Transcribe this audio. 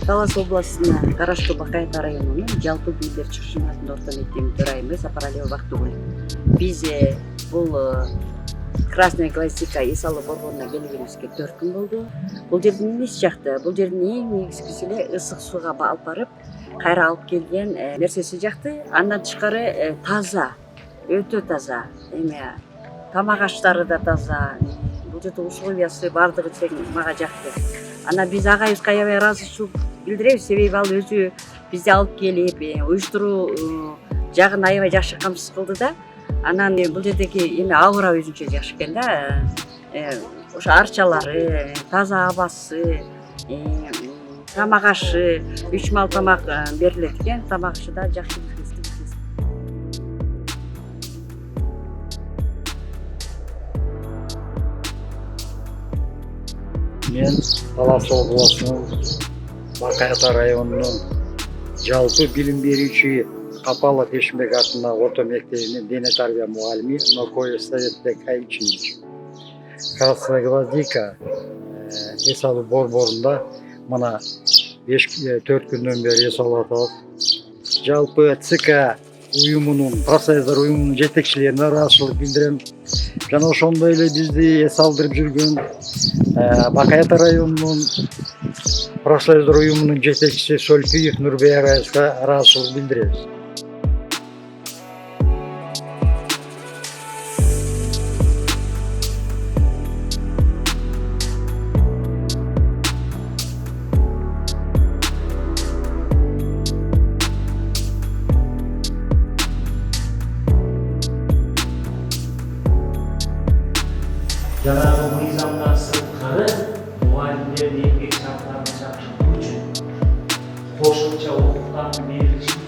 Талас областына караштуу Бакай ата районунун жалпы бийлер чыгышмасында орто мектебинин төрайымы Сапаралиева Бактыгүл. Биз бул Красная Гвоздика эс алуу борборуна келгенибизге 4 күн болду. Бул жердин эмнеси жакты? Бул жердин эң негизгиси эле ысык сууга алып барып, кайра алып келген нерсеси жакты. Андан тышкары таза, өтө таза. Эме тамак аштары да таза. Бул жерде условиясы бардыгы тең мага жакты. Ана биз агайыбызга аябай ыраазычылык билдиребиз, себеби ал өзү бизди алып келип, уюштуруу жагын аябай жакшы камсыз кылды да. Анан бул жердеги эми абыра өзүнчө жакшы экен да. Ошо арчалары, таза абасы, тамак ашы, 3 мал тамак берилет экен. Тамак ашы да жакшы. Мен Талас областынын Бакай ата районунун жалпы билим берүүчү Капалов Эшимбек атындагы орто мектебинин дене тарбия мугалими Нокоев Советбек Айчинович. Красная Гвоздика эс алуу борборунда мына 4 күндөн бери эс алып атабыз. Жалпы ЦК уюмунун, профсоюздар уюмунун жетекчилерине ыраазычылык билдирем. Жана ошондой эле бизди эс алдырып жүргөн Бакай ата районунун профсоюздар уюмунун жетекчиси Сөлпиев Нурбек агайыбызга ыраазычылык билдиребиз. Jangan mengizamkan sırtları, muhaliflerin еңбек шарттарын жақсарту үшін қосымша оқытудан берілген